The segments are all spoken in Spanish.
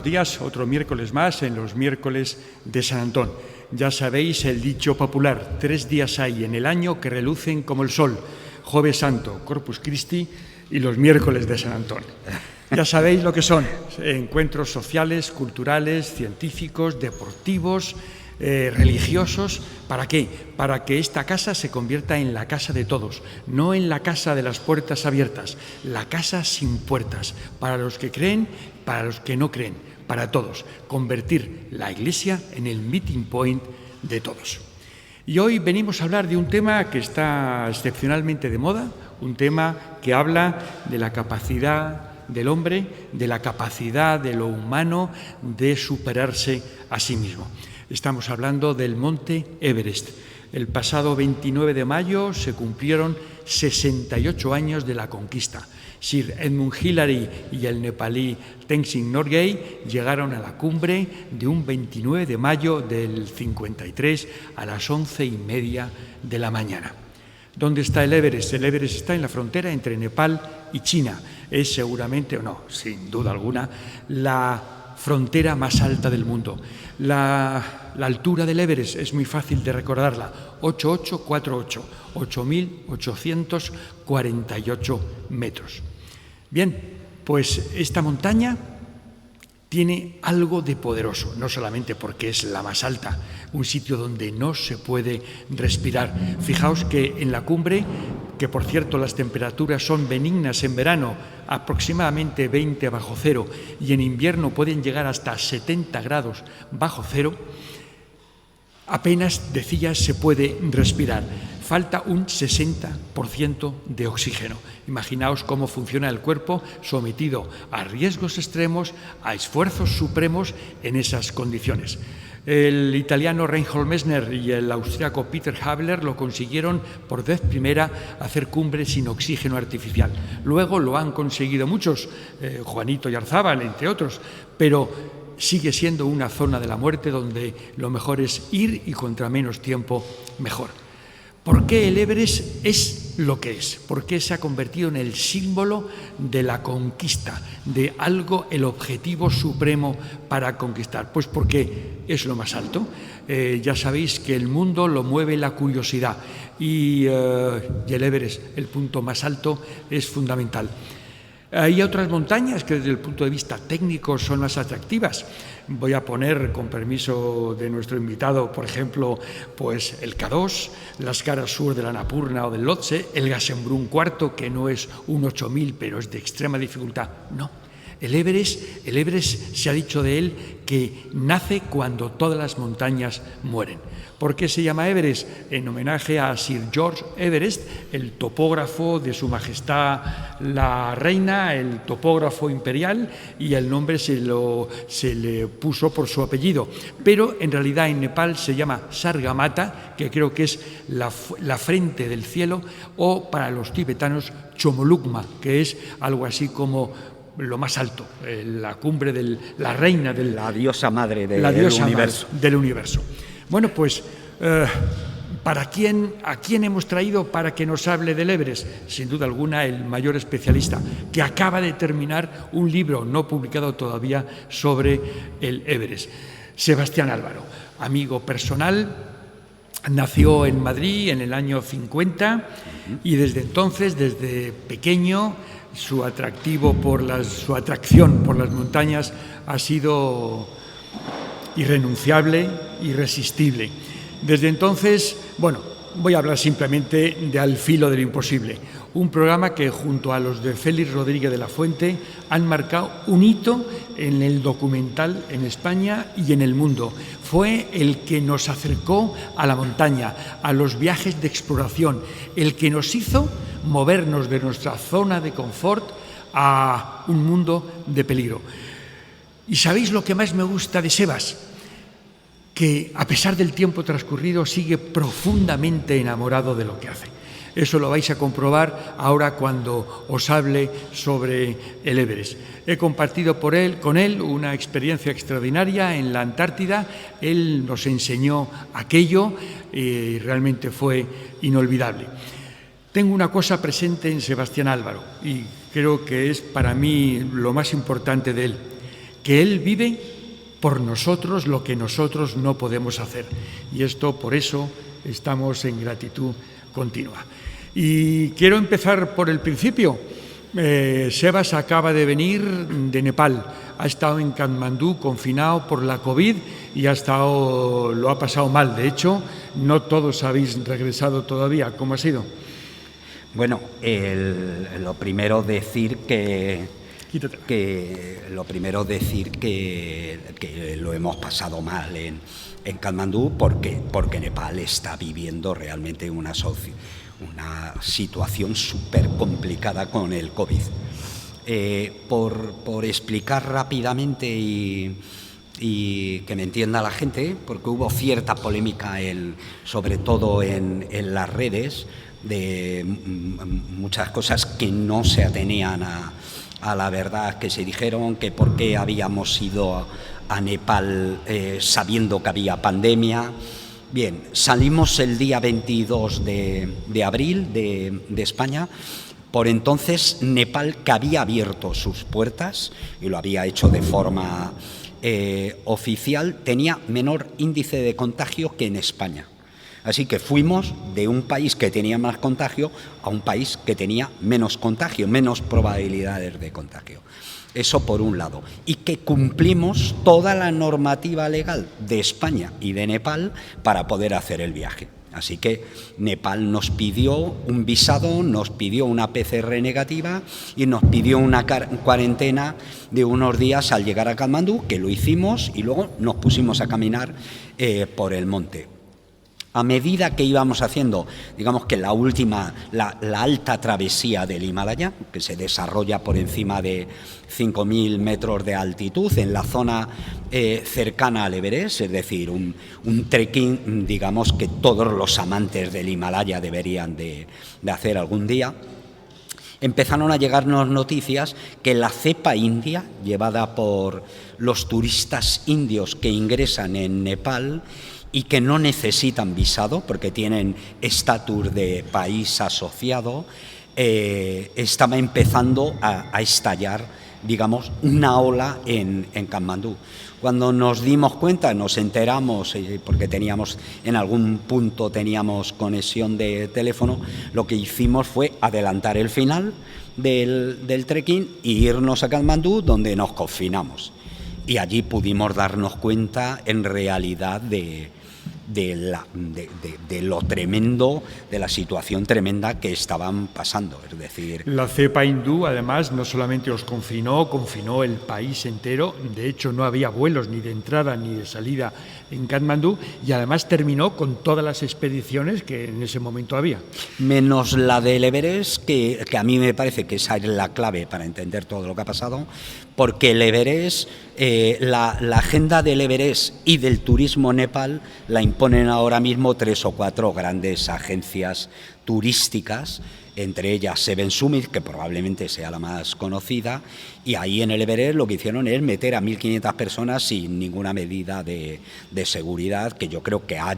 días, otro miércoles más en los miércoles de San Antón. Ya sabéis el dicho popular, 3 días hay en el año que relucen como el sol, Jueves Santo, Corpus Christi y los miércoles de San Antón. Ya sabéis lo que son, encuentros sociales, culturales, científicos, deportivos, religiosos. ¿Para qué? Para que esta casa se convierta en la casa de todos, no en la casa de las puertas abiertas, la casa sin puertas, para los que creen, para los que no creen, para todos, convertir la Iglesia en el meeting point de todos. Y hoy venimos a hablar de un tema que está excepcionalmente de moda, un tema que habla de la capacidad del hombre, de la capacidad de lo humano de superarse a sí mismo. Estamos hablando del monte Everest. El pasado 29 de mayo se cumplieron 68 años de la conquista. Sir Edmund Hillary y el nepalí Tenzin Norgay llegaron a la cumbre de un 29 de mayo del 53 a las 11:30 de la mañana. ¿Dónde está el Everest? El Everest está en la frontera entre Nepal y China. Es seguramente, o no, sin duda alguna, la frontera más alta del mundo. La altura del Everest es muy fácil de recordarla, 8848, 8.848 metros. Bien, pues esta montaña tiene algo de poderoso, no solamente porque es la más alta, un sitio donde no se puede respirar. Fijaos que en la cumbre, que por cierto las temperaturas son benignas en verano, aproximadamente 20 bajo cero, y en invierno pueden llegar hasta 70 grados bajo cero, apenas, decía, se puede respirar. Falta un 60% de oxígeno. Imaginaos cómo funciona el cuerpo sometido a riesgos extremos, a esfuerzos supremos en esas condiciones. El italiano Reinhold Messner y el austriaco Peter Habler lo consiguieron por vez primera hacer cumbre sin oxígeno artificial. Luego lo han conseguido muchos, Juanito Yarzábal, entre otros, pero sigue siendo una zona de la muerte donde lo mejor es ir y contra menos tiempo mejor. ¿Por qué el Everest es lo que es? ¿Por qué se ha convertido en el símbolo de la conquista, de algo, el objetivo supremo para conquistar? Pues porque es lo más alto. Ya sabéis que el mundo lo mueve la curiosidad y el Everest, el punto más alto, es fundamental. Hay otras montañas que desde el punto de vista técnico son más atractivas. Voy a poner, con permiso de nuestro invitado, por ejemplo, pues el K2, las caras sur de la Annapurna o del Lhotse, el Gasherbrum IV, que no es un 8000, pero es de extrema dificultad. No. El Everest se ha dicho de él que nace cuando todas las montañas mueren. ¿Por qué se llama Everest? En homenaje a Sir George Everest, el topógrafo de Su Majestad la Reina, el topógrafo imperial, y el nombre se le puso por su apellido. Pero en realidad en Nepal se llama Sargamata, que creo que es la frente del cielo, o para los tibetanos Chomolungma, que es algo así como lo más alto, la cumbre de la reina del... La diosa madre del universo. Bueno, pues, ¿a quién hemos traído para que nos hable del Everest? Sin duda alguna, el mayor especialista, que acaba de terminar un libro no publicado todavía sobre el Everest. Sebastián Álvaro, amigo personal, nació en Madrid en el año 50 y desde entonces, desde pequeño, su atracción por las montañas ha sido irrenunciable, irresistible. Desde entonces, bueno, voy a hablar simplemente de Al filo de lo imposible, un programa que junto a los de Félix Rodríguez de la Fuente han marcado un hito en el documental en España y en el mundo. Fue el que nos acercó a la montaña, a los viajes de exploración, el que nos hizo movernos de nuestra zona de confort a un mundo de peligro. ¿Y sabéis lo que más me gusta de Sebas? Que a pesar del tiempo transcurrido sigue profundamente enamorado de lo que hace. Eso lo vais a comprobar ahora cuando os hable sobre el Everest. He compartido con él una experiencia extraordinaria en la Antártida. Él nos enseñó aquello y realmente fue inolvidable. Tengo una cosa presente en Sebastián Álvaro y creo que es para mí lo más importante de él, que Él vive por nosotros lo que nosotros no podemos hacer. Y esto, por eso, estamos en gratitud continua. Y quiero empezar por el principio. Sebas acaba de venir de Nepal, ha estado en Katmandú confinado por la COVID y lo ha pasado mal. De hecho, no todos habéis regresado todavía. ¿Cómo ha sido? Bueno, lo primero decir que lo hemos pasado mal en Katmandú porque Nepal está viviendo realmente una situación súper complicada con el COVID. Por explicar rápidamente y que me entienda la gente, porque hubo cierta polémica, sobre todo en las redes, de muchas cosas que no se atenían a la verdad que se dijeron, que por qué habíamos ido a Nepal sabiendo que había pandemia. Bien, salimos el día 22 de abril de España. Por entonces Nepal, que había abierto sus puertas y lo había hecho de forma oficial, tenía menor índice de contagio que en España. Así que fuimos de un país que tenía más contagio a un país que tenía menos contagio, menos probabilidades de contagio. Eso por un lado. Y que cumplimos toda la normativa legal de España y de Nepal para poder hacer el viaje. Así que Nepal nos pidió un visado, nos pidió una PCR negativa y nos pidió una cuarentena de unos días al llegar a Katmandú, que lo hicimos, y luego nos pusimos a caminar por el monte. A medida que íbamos haciendo, digamos que la alta travesía del Himalaya, que se desarrolla por encima de 5.000 metros de altitud, en la zona cercana al Everest, es decir, un trekking, digamos, que todos los amantes del Himalaya deberían de hacer algún día, empezaron a llegarnos noticias que la cepa india, llevada por los turistas indios que ingresan en Nepal, y que no necesitan visado porque tienen estatus de país asociado, estaba empezando a estallar, digamos, una ola en Katmandú. Cuando nos dimos cuenta, nos enteramos, porque en algún punto teníamos conexión de teléfono, lo que hicimos fue adelantar el final del trekking e irnos a Katmandú, donde nos confinamos. Y allí pudimos darnos cuenta, en realidad, de lo tremendo, de la situación tremenda que estaban pasando. Es decir, la cepa hindú, además, no solamente os confinó el país entero. De hecho, no había vuelos ni de entrada ni de salida en Katmandú, y además terminó con todas las expediciones que en ese momento había. Menos la del Everest, que a mí me parece que esa es la clave para entender todo lo que ha pasado, porque el Everest, la agenda del Everest y del turismo en Nepal la imponen ahora mismo 3 o 4 grandes agencias turísticas, entre ellas Seven Summit, que probablemente sea la más conocida, y ahí en el Everest lo que hicieron es meter a 1.500 personas sin ninguna medida de seguridad, que yo creo que ha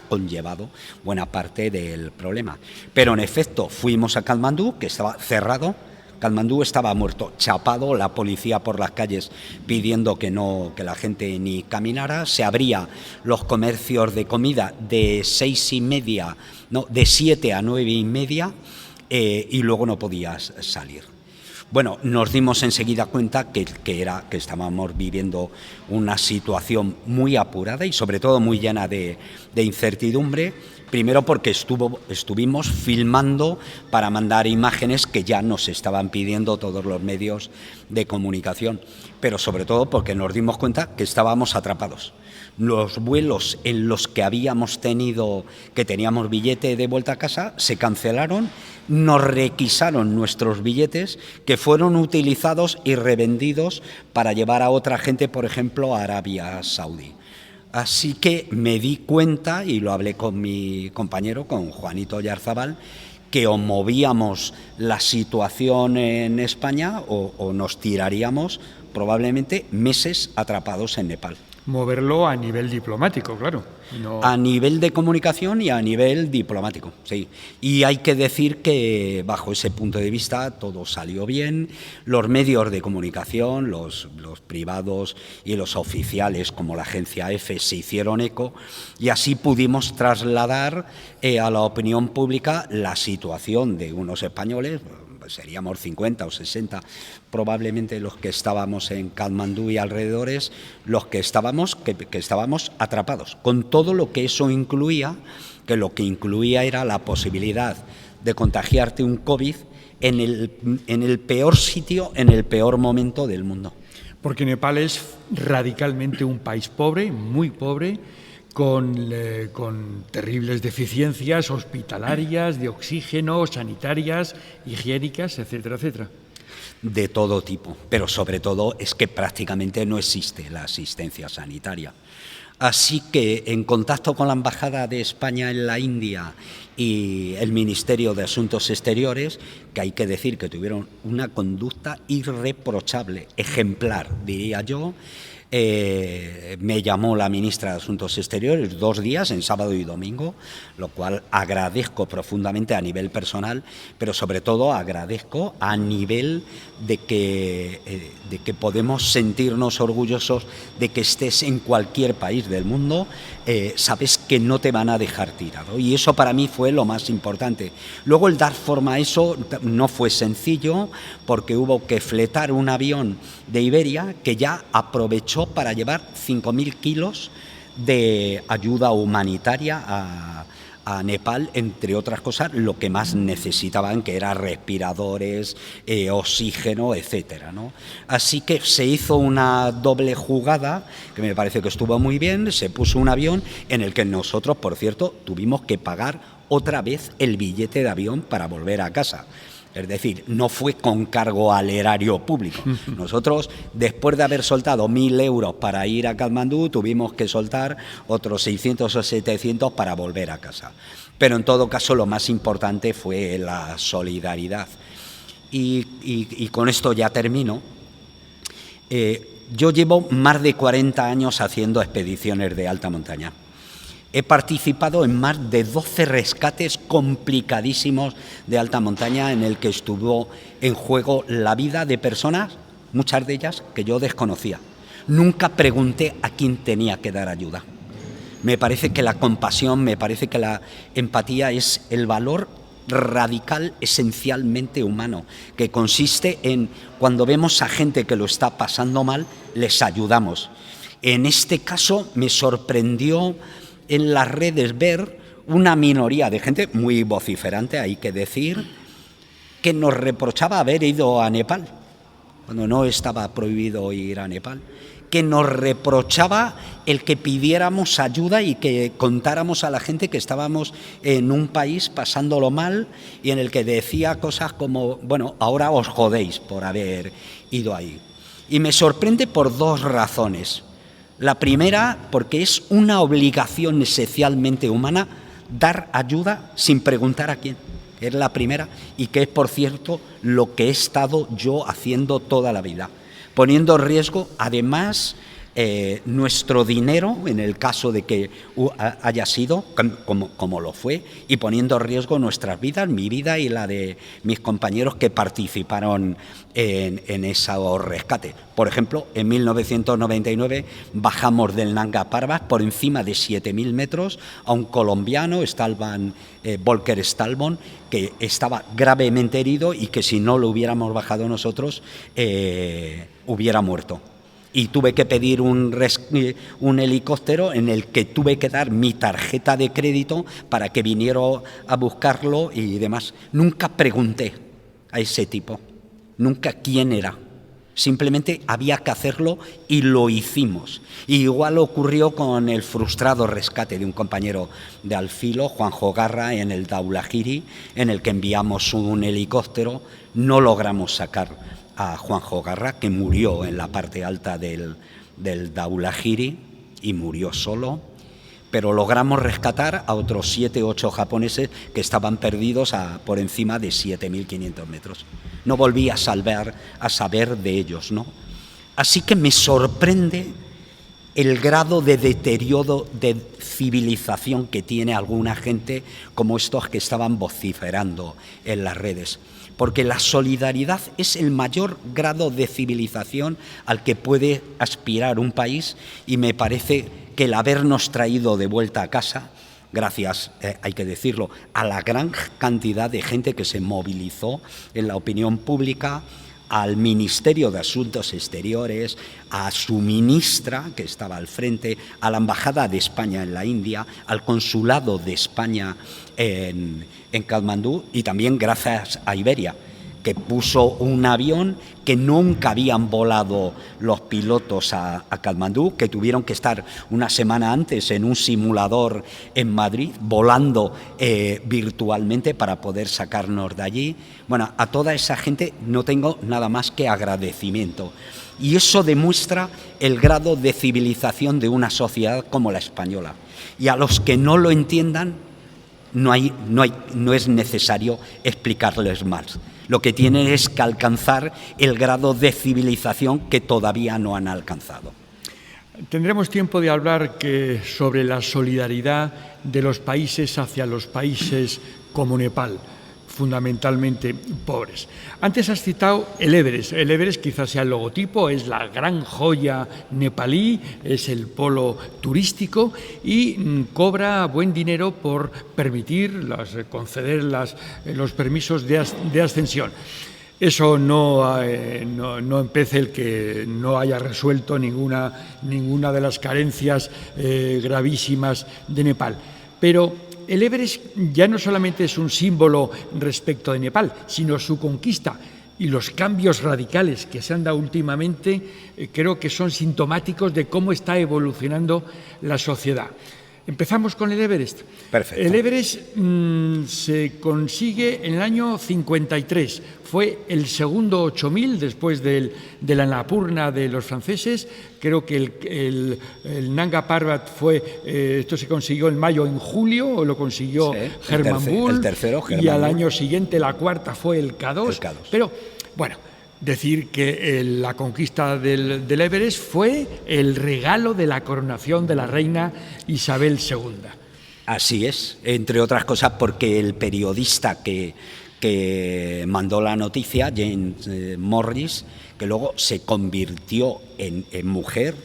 conllevado buena parte del problema. Pero en efecto, fuimos a Katmandú, que estaba cerrado. Katmandú estaba muerto, chapado, la policía por las calles pidiendo que la gente ni caminara. Se abrían los comercios de comida de 7 a 9:30, y luego no podías salir. Bueno, nos dimos enseguida cuenta que estábamos viviendo una situación muy apurada y sobre todo muy llena de incertidumbre. Primero porque estuvimos filmando para mandar imágenes que ya nos estaban pidiendo todos los medios de comunicación, pero sobre todo porque nos dimos cuenta que estábamos atrapados. Los vuelos en los que teníamos billete de vuelta a casa, se cancelaron, nos requisaron nuestros billetes, que fueron utilizados y revendidos para llevar a otra gente, por ejemplo, a Arabia Saudí. Así que me di cuenta, y lo hablé con mi compañero, con Juanito Oyarzabal, que o movíamos la situación en España o nos tiraríamos probablemente meses atrapados en Nepal. moverlo a nivel diplomático, claro. No... A nivel de comunicación y a nivel diplomático, sí. Y hay que decir que bajo ese punto de vista todo salió bien. Los medios de comunicación, los privados y los oficiales, como la agencia EFE, se hicieron eco y así pudimos trasladar a la opinión pública la situación de unos españoles. Seríamos 50 o 60 probablemente los que estábamos en Katmandú y alrededores, los que estábamos atrapados, con todo lo que eso incluía, que lo que incluía era la posibilidad de contagiarte un COVID en el peor sitio, en el peor momento del mundo. Porque Nepal es radicalmente un país pobre, muy pobre, con terribles deficiencias hospitalarias, de oxígeno, sanitarias, higiénicas, etcétera, etcétera. De todo tipo, pero sobre todo es que prácticamente no existe la asistencia sanitaria. Así que en contacto con la Embajada de España en la India y el Ministerio de Asuntos Exteriores, que hay que decir que tuvieron una conducta irreprochable, ejemplar, diría yo, me llamó la ministra de Asuntos Exteriores 2 días, en sábado y domingo, lo cual agradezco profundamente a nivel personal, pero sobre todo agradezco a nivel de que podemos sentirnos orgullosos de que estés en cualquier país del mundo, sabes que no te van a dejar tirado, y eso para mí fue lo más importante. Luego el dar forma a eso no fue sencillo, porque hubo que fletar un avión de Iberia que ya aprovechó para llevar 5.000 kilos de ayuda humanitaria a Nepal, entre otras cosas, lo que más necesitaban, que eran respiradores, oxígeno, etcétera, ¿no? Así que se hizo una doble jugada, que me parece que estuvo muy bien. Se puso un avión en el que nosotros, por cierto, tuvimos que pagar otra vez el billete de avión para volver a casa. Es decir, no fue con cargo al erario público. Nosotros, después de haber soltado 1.000 euros para ir a Katmandú, tuvimos que soltar otros 600 o 700 para volver a casa. Pero en todo caso, lo más importante fue la solidaridad. Y con esto ya termino. Yo llevo más de 40 años haciendo expediciones de alta montaña. He participado en más de 12 rescates complicadísimos de alta montaña en el que estuvo en juego la vida de personas, muchas de ellas que yo desconocía. Nunca pregunté a quién tenía que dar ayuda. Me parece que la compasión, me parece que la empatía es el valor radical, esencialmente humano, que consiste en, cuando vemos a gente que lo está pasando mal, les ayudamos. En este caso me sorprendió en las redes ver una minoría de gente muy vociferante, hay que decir, que nos reprochaba haber ido a Nepal, cuando no estaba prohibido ir a Nepal, que nos reprochaba el que pidiéramos ayuda y que contáramos a la gente que estábamos en un país pasándolo mal, y en el que decía cosas como, bueno, ahora os jodéis por haber ido ahí. Y me sorprende por 2 razones. La primera, porque es una obligación esencialmente humana dar ayuda sin preguntar a quién. Es la primera, y que es, por cierto, lo que he estado yo haciendo toda la vida, poniendo en riesgo, además, nuestro dinero, en el caso de que haya sido como lo fue, y poniendo en riesgo nuestras vidas, mi vida y la de mis compañeros que participaron en ese rescate. Por ejemplo, en 1999 bajamos del Nanga Parbat por encima de 7.000 metros a un colombiano, Volker Stalbon, que estaba gravemente herido y que si no lo hubiéramos bajado nosotros hubiera muerto. Y tuve que pedir un helicóptero en el que tuve que dar mi tarjeta de crédito para que viniera a buscarlo y demás. Nunca pregunté a ese tipo, nunca quién era. Simplemente había que hacerlo y lo hicimos. Y igual ocurrió con el frustrado rescate de un compañero de Alfilo, Juanjo Garra, en el Dhaulagiri, en el que enviamos un helicóptero. No logramos sacar a Juanjo Garra, que murió en la parte alta del Dhaulagiri y murió solo, pero logramos rescatar a otros 7 o 8 japoneses que estaban perdidos por encima de 7.500 metros. No volví a saber de ellos, ¿no? Así que me sorprende el grado de deterioro de civilización que tiene alguna gente como estos que estaban vociferando en las redes. Porque la solidaridad es el mayor grado de civilización al que puede aspirar un país, y me parece que el habernos traído de vuelta a casa, gracias, hay que decirlo, a la gran cantidad de gente que se movilizó en la opinión pública, al Ministerio de Asuntos Exteriores, a su ministra, que estaba al frente, a la Embajada de España en la India, al Consulado de España en Katmandú, y también gracias a Iberia, que puso un avión que nunca habían volado los pilotos a Katmandú, que tuvieron que estar una semana antes en un simulador en Madrid, volando virtualmente para poder sacarnos de allí. Bueno, a toda esa gente no tengo nada más que agradecimiento. Y eso demuestra el grado de civilización de una sociedad como la española. Y a los que no lo entiendan, no es necesario explicarles más. Lo que tienen es que alcanzar el grado de civilización que todavía no han alcanzado. Tendremos tiempo de hablar sobre la solidaridad de los países hacia los países como Nepal, fundamentalmente pobres. Antes has citado el Everest. El Everest quizás sea el logotipo, es la gran joya nepalí, es el polo turístico y cobra buen dinero por conceder los permisos de ascensión. Eso no empece el que no haya resuelto ninguna de las carencias gravísimas de Nepal. Pero el Everest ya no solamente es un símbolo respecto de Nepal, sino su conquista y los cambios radicales que se han dado últimamente creo que son sintomáticos de cómo está evolucionando la sociedad. Empezamos con el Everest. Perfecto. El Everest se consigue en el año 53. Fue el segundo 8000 después de la Annapurna de los franceses. Creo que el Nanga Parbat esto se consiguió en mayo, en julio, o lo consiguió Hermann Bull. El tercero, Hermann y al Bull. año siguiente, la cuarta, fue el K2. Pero, bueno, decir que la conquista del Everest fue el regalo de la coronación de la reina Isabel II. Así es, entre otras cosas porque el periodista que mandó la noticia, James Morris, que luego se convirtió en mujer,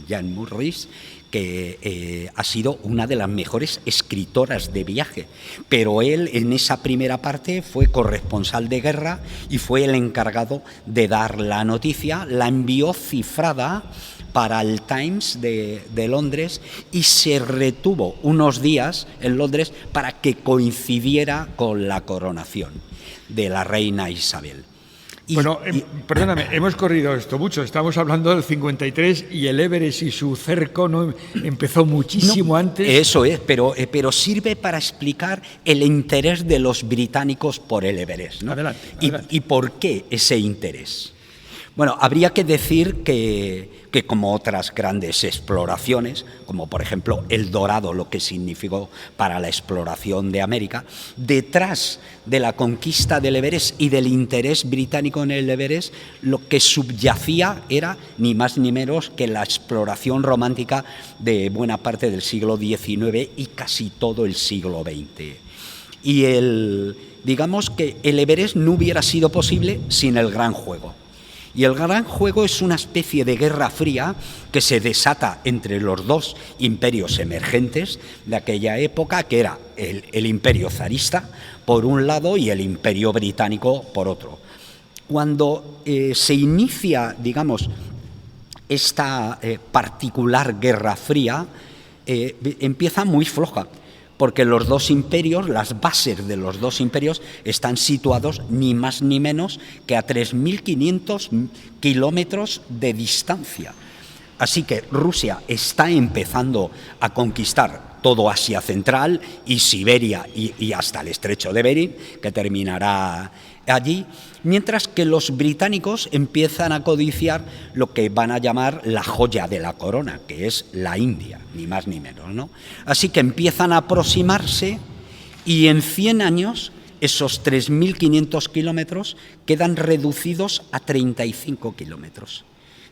James Morris, que ha sido una de las mejores escritoras de viaje, pero él en esa primera parte fue corresponsal de guerra y fue el encargado de dar la noticia, la envió cifrada para el Times de Londres y se retuvo unos días en Londres para que coincidiera con la coronación de la reina Isabel. Perdóname, hemos corrido esto mucho, estamos hablando del 53 y el Everest y su cerco no empezó muchísimo antes. Eso es, pero sirve para explicar el interés de los británicos por el Everest, ¿no? Adelante. ¿Y por qué ese interés? Bueno, habría que decir que como otras grandes exploraciones, como por ejemplo El Dorado, lo que significó para la exploración de América, detrás de la conquista del Everest y del interés británico en el Everest, lo que subyacía era ni más ni menos que la exploración romántica de buena parte del siglo XIX y casi todo el siglo XX. Y digamos que el Everest no hubiera sido posible sin el Gran Juego. Y el Gran Juego es una especie de guerra fría que se desata entre los dos imperios emergentes de aquella época, que era el imperio zarista por un lado y el imperio británico por otro. Cuando se inicia, digamos, esta particular guerra fría, empieza muy floja, porque los dos imperios, las bases de los dos imperios están situados ni más ni menos que a 3.500 kilómetros de distancia. Así que Rusia está empezando a conquistar todo Asia Central y Siberia y hasta el estrecho de Bering, que terminará allí, mientras que los británicos empiezan a codiciar lo que van a llamar la joya de la corona, que es la India, ni más ni menos, ¿no? Así que empiezan a aproximarse y en 100 años esos 3.500 kilómetros quedan reducidos a 35 kilómetros.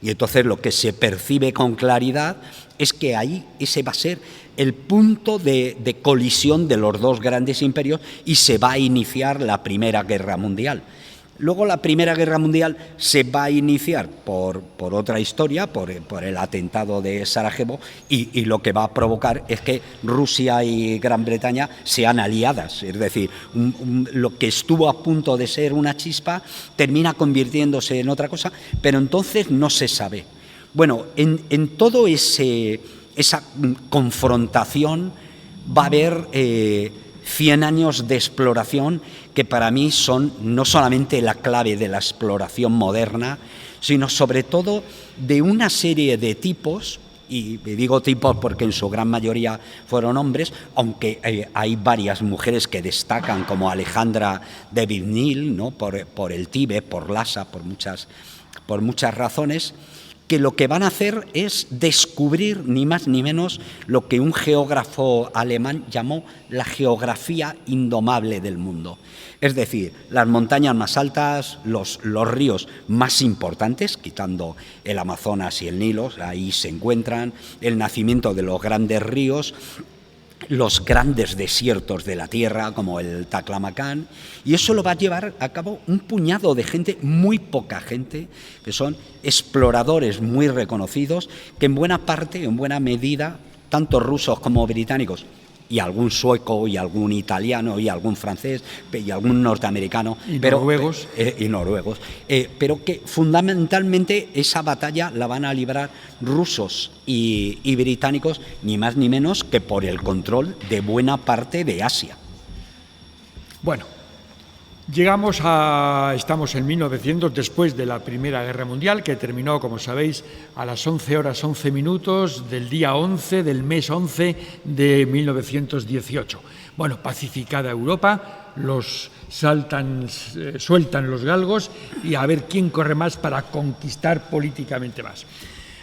Y entonces lo que se percibe con claridad es que ahí ese va a ser el punto de colisión de los dos grandes imperios y se va a iniciar la Primera Guerra Mundial. Luego la Primera Guerra Mundial se va a iniciar por otra historia, por el atentado de Sarajevo, y lo que va a provocar es que Rusia y Gran Bretaña sean aliadas. Es decir, lo que estuvo a punto de ser una chispa termina convirtiéndose en otra cosa, pero entonces no se sabe. Bueno, en todo esa confrontación va a haber 100 años de exploración que para mí son no solamente la clave de la exploración moderna, sino sobre todo de una serie de tipos, y digo tipos porque en su gran mayoría fueron hombres, aunque hay varias mujeres que destacan, como Alejandra de Vignil, ¿no? por el Tíbet, por Lhasa, por muchas razones, que lo que van a hacer es descubrir ni más ni menos lo que un geógrafo alemán llamó la geografía indomable del mundo. Es decir, las montañas más altas, los ríos más importantes, quitando el Amazonas y el Nilo, ahí se encuentran, el nacimiento de los grandes ríos, los grandes desiertos de la Tierra, como el Taklamakan, y eso lo va a llevar a cabo un puñado de gente, muy poca gente, que son exploradores muy reconocidos, que en buena parte, en buena medida, tanto rusos como británicos, y algún sueco, y algún italiano, y algún francés, y algún norteamericano, noruegos, pero que fundamentalmente esa batalla la van a librar rusos y británicos, ni más ni menos que por el control de buena parte de Asia. Bueno, estamos en 1900, después de la Primera Guerra Mundial, que terminó, como sabéis, a las 11:11 del día 11 del mes 11 de 1918. Bueno, pacificada Europa, sueltan los galgos y a ver quién corre más para conquistar políticamente más.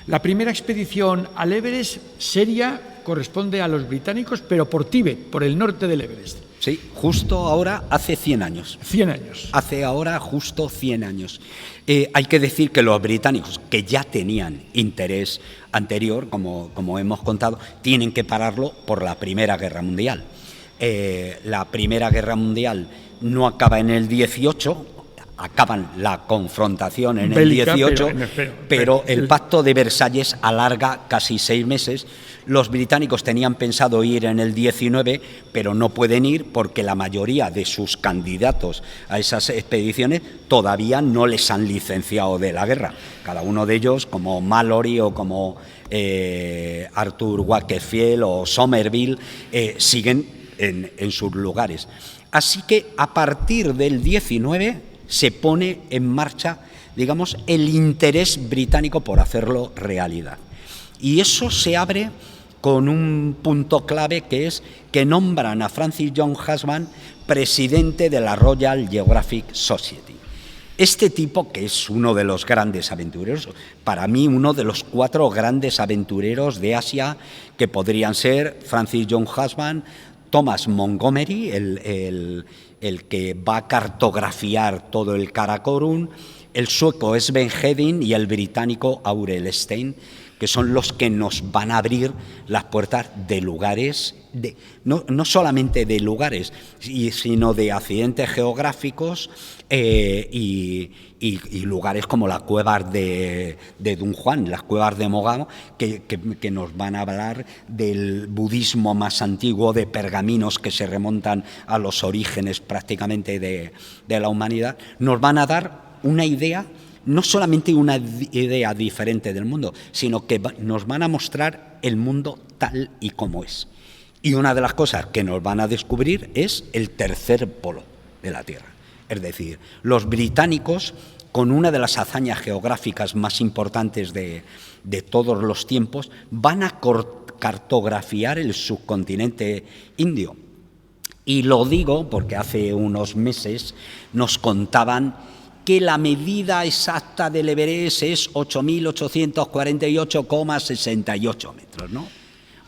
La primera expedición al Everest seria corresponde a los británicos, pero por Tíbet, por el norte del Everest. Sí, justo ahora hace 100 años. 100 años. Hace ahora justo 100 años. Hay que decir que los británicos, que ya tenían interés anterior, como hemos contado, tienen que pararlo por la Primera Guerra Mundial. La Primera Guerra Mundial no acaba en el 18, acaban la confrontación en el 18, pero el Pacto de Versalles alarga casi 6 meses. Los británicos tenían pensado ir en el 19, pero no pueden ir porque la mayoría de sus candidatos a esas expediciones todavía no les han licenciado de la guerra. Cada uno de ellos, como Mallory o como Arthur Wakefield o Somerville, siguen en sus lugares. Así que a partir del 19 se pone en marcha, digamos, el interés británico por hacerlo realidad. Y eso se abre con un punto clave, que es que nombran a Francis John Husband presidente de la Royal Geographic Society. Este tipo, que es uno de los grandes aventureros, para mí uno de los 4 grandes aventureros de Asia, que podrían ser Francis John Husband, Thomas Montgomery, el que va a cartografiar todo el Karakorum, el sueco Sven Hedin y el británico Aurel Stein, que son los que nos van a abrir las puertas de lugares, no solamente de lugares, sino de accidentes geográficos y lugares como las cuevas de Dunhuang, las cuevas de Mogao, que nos van a hablar del budismo más antiguo, de pergaminos que se remontan a los orígenes prácticamente de la humanidad. Nos van a dar una idea, no solamente una idea diferente del mundo, sino que nos van a mostrar el mundo tal y como es. Y una de las cosas que nos van a descubrir es el tercer polo de la Tierra. Es decir, los británicos, con una de las hazañas geográficas más importantes de todos los tiempos, van a cartografiar el subcontinente indio. Y lo digo porque hace unos meses nos contaban que la medida exacta del Everest es 8.848,68 metros, ¿no?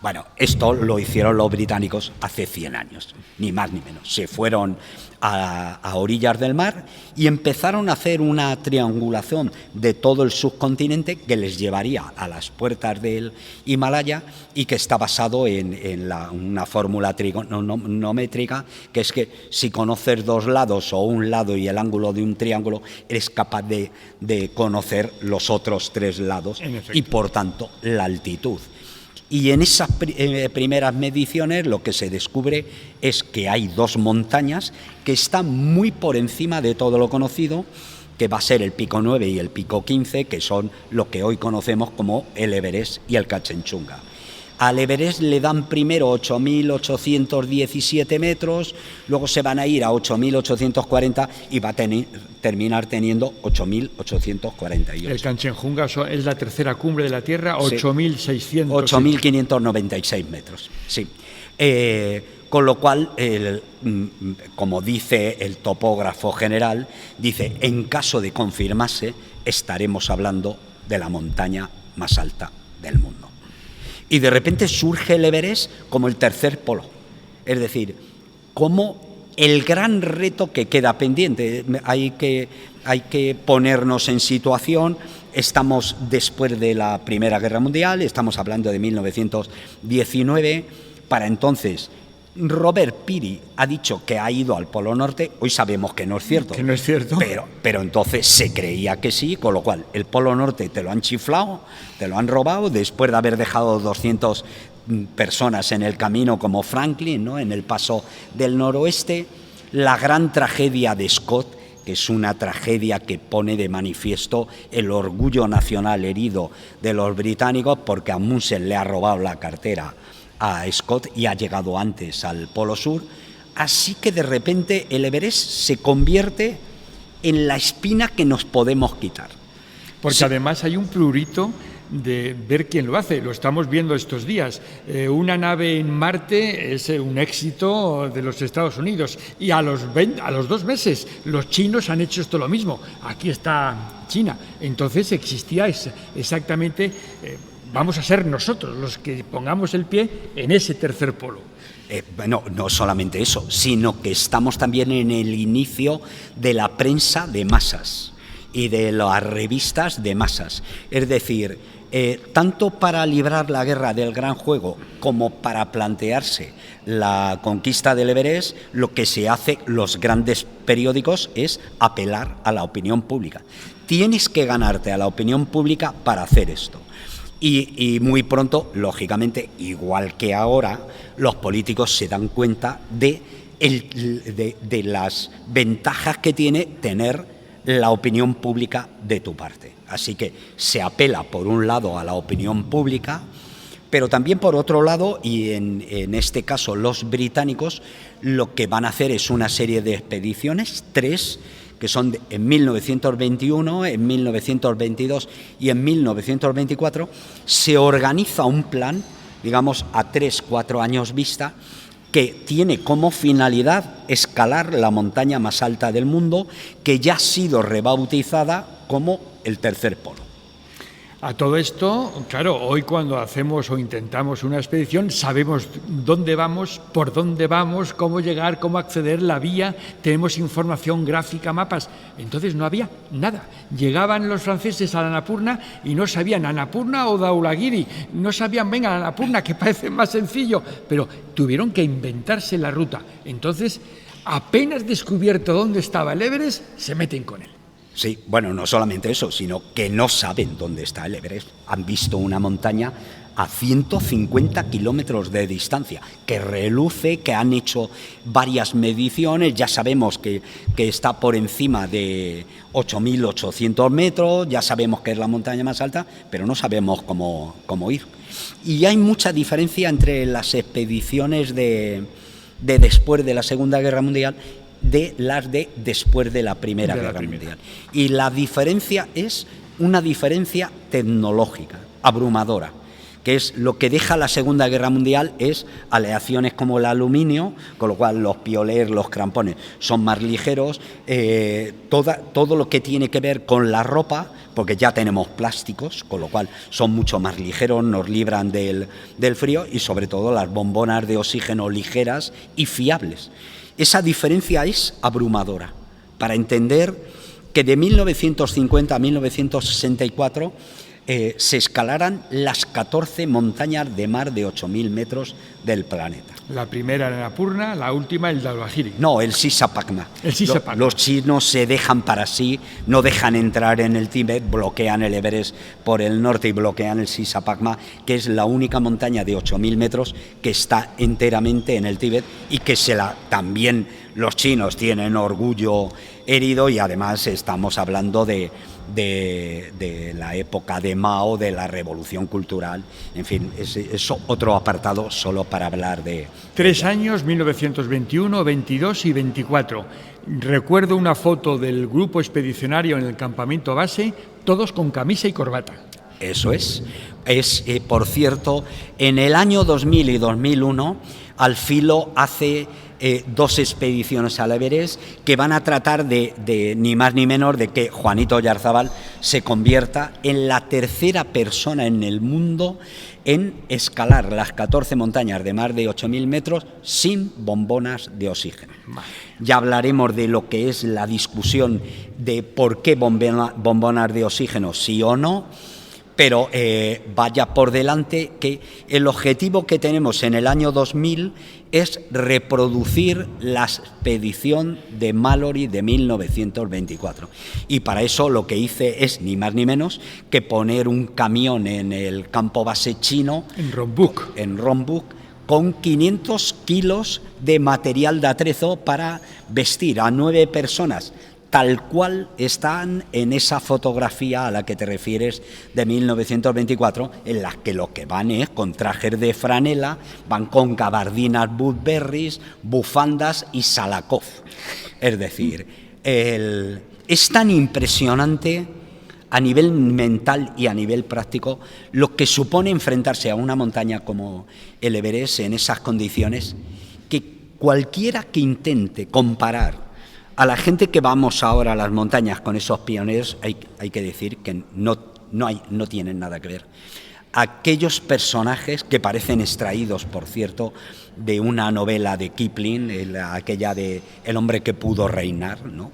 Bueno, esto lo hicieron los británicos hace 100 años, ni más ni menos. Se fueron a orillas del mar y empezaron a hacer una triangulación de todo el subcontinente que les llevaría a las puertas del Himalaya y que está basado en una fórmula trigonométrica, que es que si conoces dos lados o un lado y el ángulo de un triángulo, eres capaz de conocer los otros tres lados y, por tanto, la altitud. Y en esas primeras mediciones lo que se descubre es que hay dos montañas que están muy por encima de todo lo conocido, que va a ser el Pico 9 y el Pico 15, que son lo que hoy conocemos como el Everest y el Kachenjunga. Al Everest le dan primero 8.817 metros, luego se van a ir a 8.840 y va a terminar teniendo 8.848. El Kachenjunga es la tercera cumbre de la Tierra, 8.600. 8.596 metros, sí. Con lo cual, como dice el topógrafo general, dice, en caso de confirmarse, estaremos hablando de la montaña más alta del mundo. Y de repente surge el Everest como el tercer polo, es decir, como el gran reto que queda pendiente. Hay que ponernos en situación. Estamos después de la Primera Guerra Mundial, estamos hablando de 1919, para entonces Robert Peary ha dicho que ha ido al Polo Norte, hoy sabemos que no es cierto. Que no es cierto. Pero entonces se creía que sí, con lo cual el Polo Norte te lo han chiflado, te lo han robado, después de haber dejado 200 personas en el camino como Franklin, ¿no?, en el paso del noroeste. La gran tragedia de Scott, que es una tragedia que pone de manifiesto el orgullo nacional herido de los británicos, porque a Amundsen le ha robado la cartera a Scott y ha llegado antes al Polo Sur. Así que de repente el Everest se convierte en la espina que nos podemos quitar. Porque sí, además hay un prurito de ver quién lo hace. Lo estamos viendo estos días. Una nave en Marte es un éxito de los Estados Unidos y a los 2 meses los chinos han hecho esto lo mismo. Aquí está China. Entonces existía exactamente... vamos a ser nosotros los que pongamos el pie en ese tercer polo. Bueno, no solamente eso, sino que estamos también en el inicio de la prensa de masas y de las revistas de masas. Es decir, tanto para librar la guerra del gran juego como para plantearse la conquista del Everest, lo que se hace los grandes periódicos es apelar a la opinión pública. Tienes que ganarte a la opinión pública para hacer esto. Y muy pronto, lógicamente, igual que ahora, los políticos se dan cuenta de las ventajas que tiene tener la opinión pública de tu parte. Así que se apela, por un lado, a la opinión pública, pero también, por otro lado, y en este caso los británicos, lo que van a hacer es una serie de expediciones, 3, que son en 1921, en 1922 y en 1924, se organiza un plan, digamos, a 3-4 años vista, que tiene como finalidad escalar la montaña más alta del mundo, que ya ha sido rebautizada como el tercer polo. A todo esto, claro, hoy cuando hacemos o intentamos una expedición sabemos dónde vamos, por dónde vamos, cómo llegar, cómo acceder, la vía, tenemos información gráfica, mapas. Entonces no había nada. Llegaban los franceses a la Annapurna y no sabían Annapurna o Dhaulagiri, no sabían, venga, la Annapurna, que parece más sencillo, pero tuvieron que inventarse la ruta. Entonces, apenas descubierto dónde estaba el Everest, se meten con él. Sí, bueno, no solamente eso, sino que no saben dónde está el Everest. Han visto una montaña a 150 kilómetros de distancia, que reluce, que han hecho varias mediciones, ya sabemos que está por encima de 8.800 metros, ya sabemos que es la montaña más alta, pero no sabemos cómo ir. Y hay mucha diferencia entre las expediciones de después de la Segunda Guerra Mundial de las de después de la Primera Guerra Mundial. Y la diferencia es una diferencia tecnológica, abrumadora, que es lo que deja la Segunda Guerra Mundial, es aleaciones como el aluminio, con lo cual los piolers, los crampones son más ligeros, todo lo que tiene que ver con la ropa, porque ya tenemos plásticos, con lo cual son mucho más ligeros, nos libran del frío, y sobre todo las bombonas de oxígeno ligeras y fiables. Esa diferencia es abrumadora para entender que de 1950 a 1964 se escalaran las 14 montañas de mar de 8.000 metros del planeta. La primera era Annapurna, la última el Dalbajiri. No, el Sisapakma. El Sisapakma. Los chinos se dejan para sí, no dejan entrar en el Tíbet, bloquean el Everest por el norte y bloquean el Sisapakma, que es la única montaña de 8.000 metros que está enteramente en el Tíbet y que también los chinos tienen orgullo herido, y además estamos hablando de la época de Mao, de la revolución cultural, en fin, es otro apartado solo para hablar de... 3 años, 1921, 22 y 24. Recuerdo una foto del grupo expedicionario en el campamento base, todos con camisa y corbata. Eso es. Por cierto, en el año 2000 y 2001, Alfilo hace 2 expediciones al Everest que van a tratar de ni más ni menos de que Juanito Oyarzábal se convierta en la tercera persona en el mundo en escalar las 14 montañas de más de 8.000 metros sin bombonas de oxígeno. Ya hablaremos de lo que es la discusión de por qué bombonas de oxígeno, sí o no, pero vaya por delante que el objetivo que tenemos en el año 2000 es reproducir la expedición de Mallory de 1924. Y para eso lo que hice es ni más ni menos que poner un camión en el campo base chino, en Rongbuk, con 500 kilos de material de atrezo para vestir a 9 personas, tal cual están en esa fotografía a la que te refieres de 1924, en la que lo que van es con trajes de franela, van con gabardinas Burberrys, bufandas y Salakov. Es decir, es tan impresionante a nivel mental y a nivel práctico lo que supone enfrentarse a una montaña como el Everest en esas condiciones, que cualquiera que intente comparar a la gente que vamos ahora a las montañas con esos pioneros, hay que decir que no tienen nada que ver. Aquellos personajes que parecen extraídos, por cierto, de una novela de Kipling, aquella de El hombre que pudo reinar, ¿no?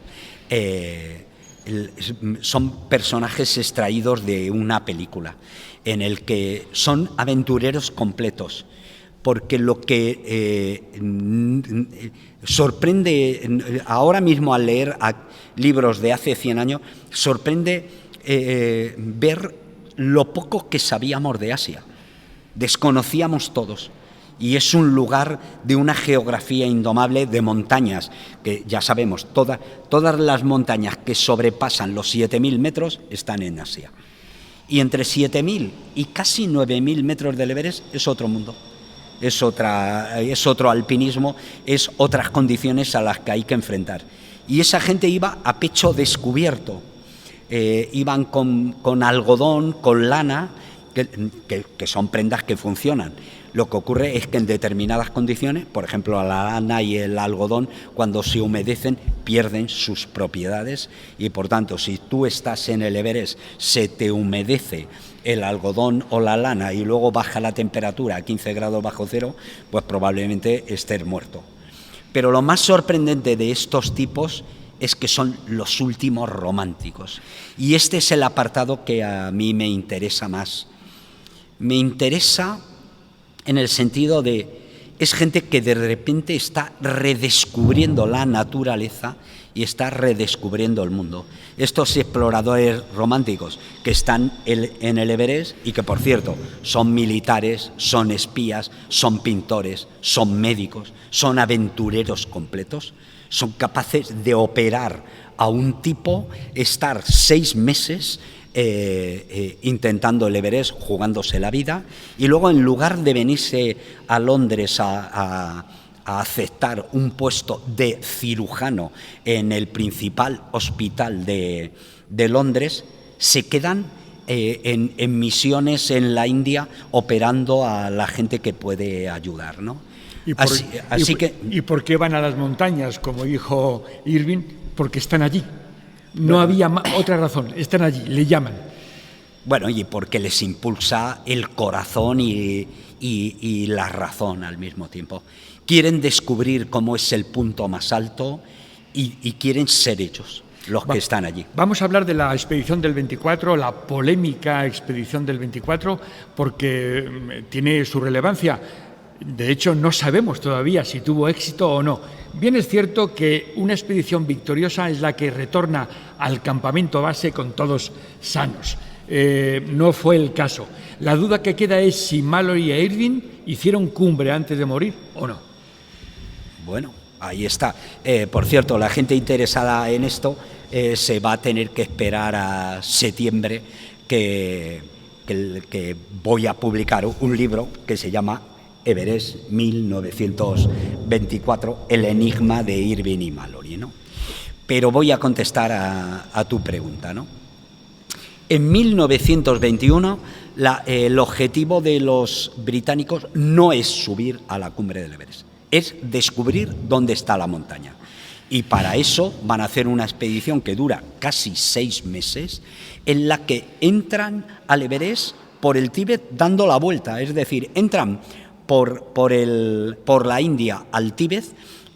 Son personajes extraídos de una película en el que son aventureros completos, porque lo que sorprende ahora mismo al leer libros de hace 100 años, sorprende ver lo poco que sabíamos de Asia. Desconocíamos todos. Y es un lugar de una geografía indomable, de montañas, que ya sabemos, todas las montañas que sobrepasan los 7.000 metros están en Asia. Y entre 7.000 y casi 9.000 metros del Everest es otro mundo. Es otro alpinismo, es otras condiciones a las que hay que enfrentar. Y esa gente iba a pecho descubierto, iban con algodón, con lana, que son prendas que funcionan. Lo que ocurre es que en determinadas condiciones, por ejemplo la lana y el algodón, cuando se humedecen pierden sus propiedades, y por tanto si tú estás en el Everest, se te humedece el algodón o la lana y luego baja la temperatura a 15 grados bajo cero, pues probablemente estés muerto. Pero lo más sorprendente de estos tipos es que son los últimos románticos. Y este es el apartado que a mí me interesa más. Me interesa en el sentido de, es gente que de repente está redescubriendo la naturaleza y está redescubriendo el mundo. Estos exploradores románticos que están en el Everest y que, por cierto, son militares, son espías, son pintores, son médicos, son aventureros completos, son capaces de operar a un tipo, estar 6 meses intentando el Everest, jugándose la vida, y luego en lugar de venirse a Londres a aceptar un puesto de cirujano en el principal hospital de Londres, se quedan en misiones en la India operando a la gente que puede ayudar, ¿no? ¿Y por qué van a las montañas, como dijo Irving? Porque están allí. No había otra razón, están allí, le llaman. Bueno, y porque les impulsa el corazón y la razón al mismo tiempo. Quieren descubrir cómo es el punto más alto y quieren ser ellos los que están allí. Vamos a hablar de la expedición del 24, la polémica expedición del 24, porque tiene su relevancia. De hecho, no sabemos todavía si tuvo éxito o no. Bien es cierto que una expedición victoriosa es la que retorna al campamento base con todos sanos. No fue el caso. La duda que queda es si Mallory e Irving hicieron cumbre antes de morir o no. Bueno, ahí está. Por cierto, la gente interesada en esto se va a tener que esperar a septiembre, que voy a publicar un libro que se llama Everest 1924, el enigma de Irving y Mallory, ¿no? Pero voy a contestar a tu pregunta, ¿no? En 1921 el objetivo de los británicos no es subir a la cumbre del Everest, es descubrir dónde está la montaña. Y para eso van a hacer una expedición que dura casi 6 meses, en la que entran al Everest por el Tíbet dando la vuelta, es decir, entran por la India al Tíbet.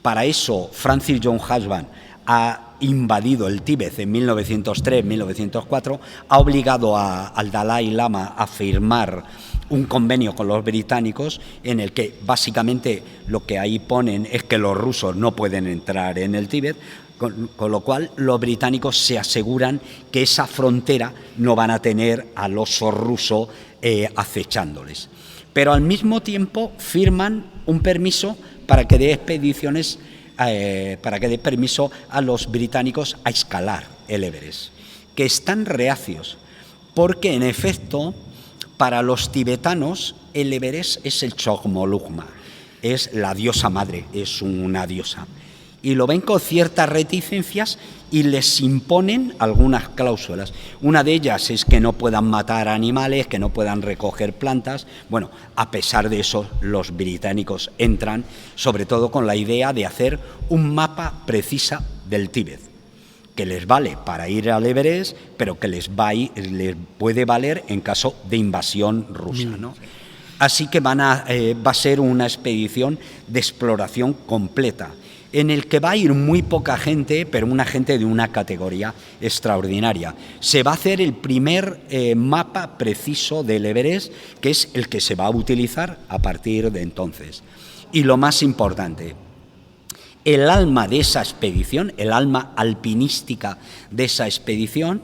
Para eso Francis John Husband ha invadido el Tíbet en 1903-1904, ha obligado al Dalai Lama a firmar un convenio con los británicos en el que básicamente lo que ahí ponen es que los rusos no pueden entrar en el Tíbet, con lo cual los británicos se aseguran que esa frontera no van a tener al oso ruso acechándoles. Pero al mismo tiempo firman un permiso para que dé expediciones, para que dé permiso a los británicos a escalar el Everest, que están reacios, porque en efecto para los tibetanos el Everest es el Chokmolungma, es la diosa madre, es una diosa. Y lo ven con ciertas reticencias y les imponen algunas cláusulas. Una de ellas es que no puedan matar animales, que no puedan recoger plantas. Bueno, a pesar de eso, los británicos entran, sobre todo con la idea de hacer un mapa precisa del Tíbet, que les vale para ir al Everest, pero que les puede valer en caso de invasión rusa, ¿no? Así que va a ser una expedición de exploración completa, en el que va a ir muy poca gente, pero una gente de una categoría extraordinaria. Se va a hacer el primer mapa preciso del Everest, que es el que se va a utilizar a partir de entonces. Y lo más importante, el alma de esa expedición, el alma alpinística de esa expedición,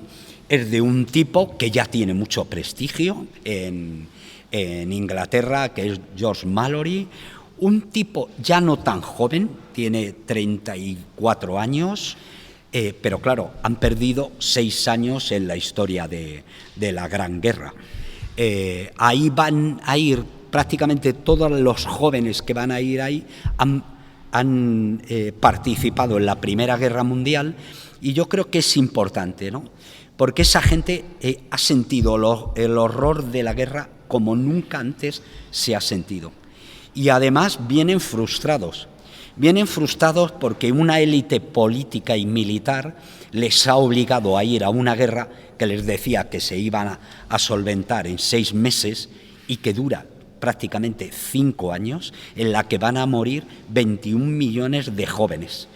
es de un tipo que ya tiene mucho prestigio en Inglaterra, que es George Mallory, un tipo ya no tan joven, tiene 34 años, pero claro, han perdido 6 años en la historia de la Gran Guerra. Ahí van a ir prácticamente todos los jóvenes que van a ir ahí, han participado en la Primera Guerra Mundial, y yo creo que es importante, ¿no? Porque esa gente ha sentido el horror de la guerra como nunca antes se ha sentido. Y además vienen frustrados porque una élite política y militar les ha obligado a ir a una guerra que les decía que se iban a solventar en 6 meses y que dura prácticamente 5 años, en la que van a morir 21 millones de jóvenes,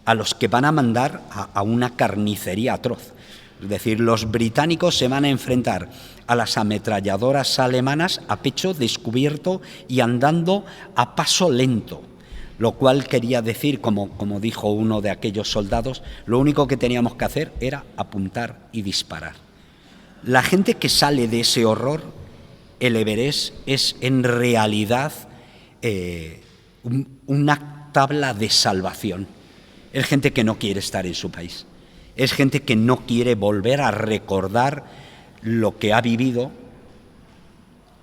a los que van a mandar a una carnicería atroz. Es decir, los británicos se van a enfrentar a las ametralladoras alemanas a pecho descubierto y andando a paso lento, lo cual quería decir, como dijo uno de aquellos soldados, lo único que teníamos que hacer era apuntar y disparar. La gente que sale de ese horror, el Everest es en realidad una tabla de salvación. Es gente que no quiere estar en su país. Es gente que no quiere volver a recordar lo que ha vivido,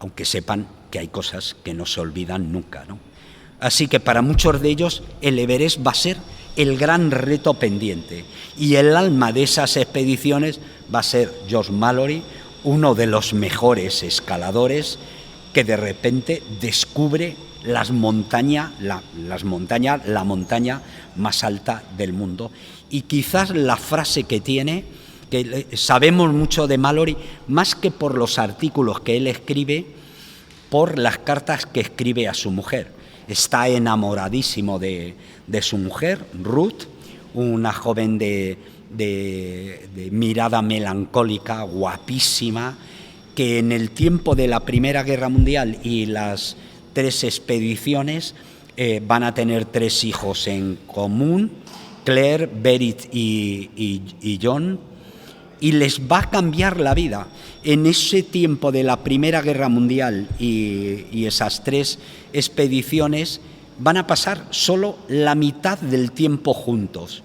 aunque sepan que hay cosas que no se olvidan nunca, ¿no? Así que para muchos de ellos el Everest va a ser el gran reto pendiente, y el alma de esas expediciones va a ser George Mallory, uno de los mejores escaladores que de repente descubre la montaña más alta del mundo. Y quizás la frase que tiene, que sabemos mucho de Mallory, más que por los artículos que él escribe, por las cartas que escribe a su mujer. Está enamoradísimo de su mujer, Ruth, una joven de mirada melancólica, guapísima, que en el tiempo de la Primera Guerra Mundial y las 3 expediciones van a tener 3 hijos en común, Claire, Berit y John, y les va a cambiar la vida. En ese tiempo de la Primera Guerra Mundial y esas 3 expediciones van a pasar solo la mitad del tiempo juntos.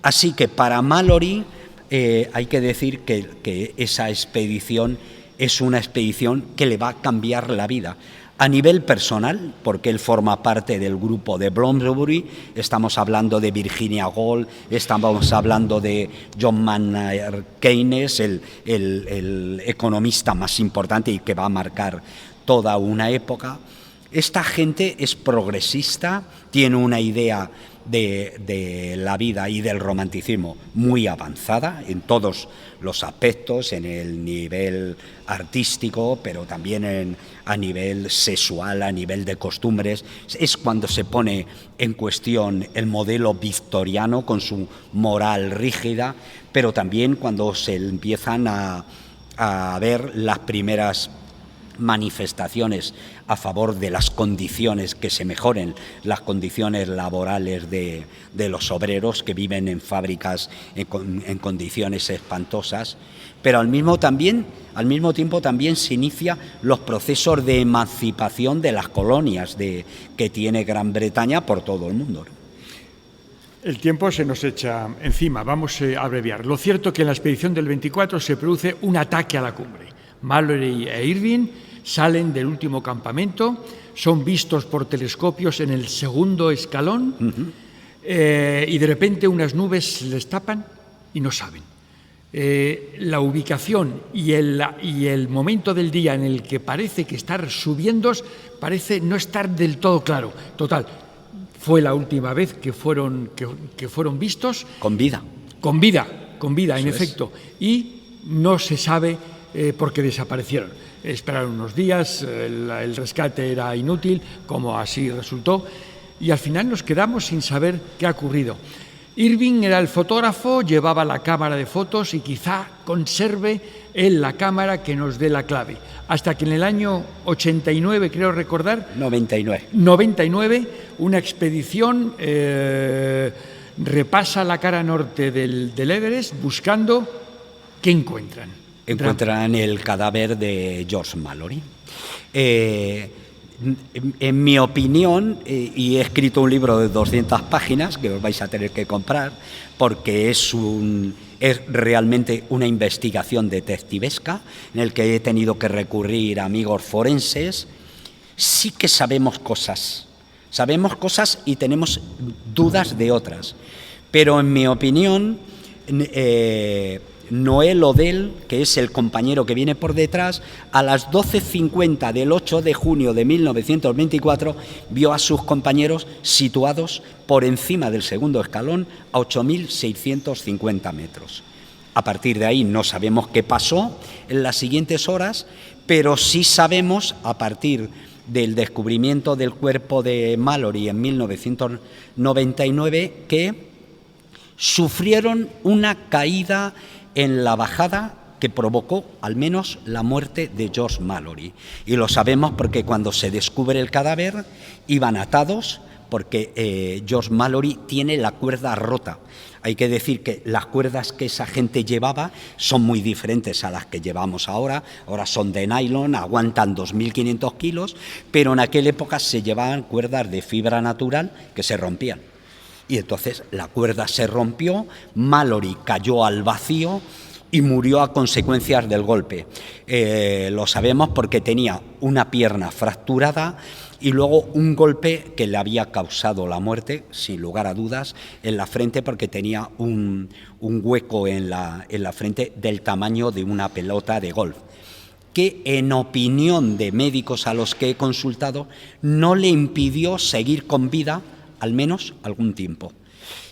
Así que para Mallory hay que decir que esa expedición es una expedición que le va a cambiar la vida. A nivel personal, porque él forma parte del grupo de Bloomsbury, estamos hablando de Virginia Gould, estamos hablando de John Maynard Keynes, el economista más importante y que va a marcar toda una época. Esta gente es progresista, tiene una idea de la vida y del romanticismo muy avanzada en todos los aspectos, en el nivel artístico, pero también a nivel sexual, a nivel de costumbres. Es cuando se pone en cuestión el modelo victoriano con su moral rígida, pero también cuando se empiezan a ver las primeras manifestaciones a favor de las condiciones, que se mejoren las condiciones laborales de los obreros que viven en fábricas en condiciones espantosas, pero al mismo tiempo también se inicia los procesos de emancipación de las colonias que tiene Gran Bretaña por todo el mundo. El tiempo se nos echa encima, vamos a abreviar. Lo cierto es que en la expedición del 24 se produce un ataque a la cumbre. Mallory e Irving salen del último campamento, son vistos por telescopios en el segundo escalón y de repente unas nubes les tapan y no saben. La ubicación y el momento del día en el que parece que estar subiendo parece no estar del todo claro. Total, fue la última vez que fueron vistos. Con vida. Con vida, en Eso efecto. Y no se sabe por qué desaparecieron. Esperaron unos días, el rescate era inútil, como así resultó, y al final nos quedamos sin saber qué ha ocurrido. Irving era el fotógrafo, llevaba la cámara de fotos y quizá conserve él la cámara que nos dé la clave. Hasta que en el año 89, creo recordar... 99, una expedición repasa la cara norte del Everest buscando qué encuentran. Encuentran el cadáver de George Mallory. En mi opinión, y he escrito un libro de 200 páginas que os vais a tener que comprar, porque es realmente una investigación detectivesca en el que he tenido que recurrir a amigos forenses. Sí que sabemos cosas y tenemos dudas de otras, pero en mi opinión Noel Odell, que es el compañero que viene por detrás, a las 12:50 del 8 de junio de 1924 vio a sus compañeros situados por encima del segundo escalón a 8.650 metros. A partir de ahí no sabemos qué pasó en las siguientes horas, pero sí sabemos, a partir del descubrimiento del cuerpo de Mallory en 1999, que sufrieron una caída en la bajada que provocó al menos la muerte de George Mallory. Y lo sabemos porque cuando se descubre el cadáver iban atados, porque George Mallory tiene la cuerda rota. Hay que decir que las cuerdas que esa gente llevaba son muy diferentes a las que llevamos ahora. Ahora son de nylon, aguantan 2.500 kilos, pero en aquella época se llevaban cuerdas de fibra natural que se rompían. Y entonces la cuerda se rompió, Mallory cayó al vacío y murió a consecuencias del golpe. Lo sabemos porque tenía una pierna fracturada y luego un golpe que le había causado la muerte, sin lugar a dudas, en la frente, porque tenía un hueco en la frente del tamaño de una pelota de golf, que en opinión de médicos a los que he consultado no le impidió seguir con vida al menos algún tiempo.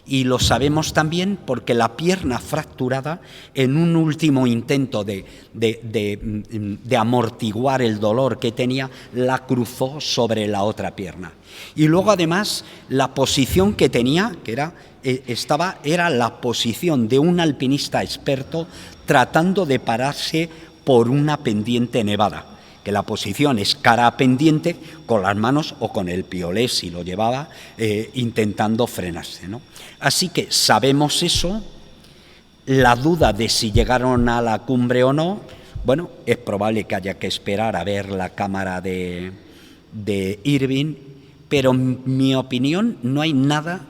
Y lo sabemos también porque la pierna fracturada, en un último intento de amortiguar el dolor que tenía, la cruzó sobre la otra pierna. Y luego, además, la posición que tenía, que era la posición de un alpinista experto tratando de pararse por una pendiente nevada, que la posición es cara a pendiente, con las manos o con el piolé, si lo llevaba, intentando frenarse, ¿no? Así que sabemos eso. La duda de si llegaron a la cumbre o no, bueno, es probable que haya que esperar a ver la cámara de Irving, pero en mi opinión no hay nada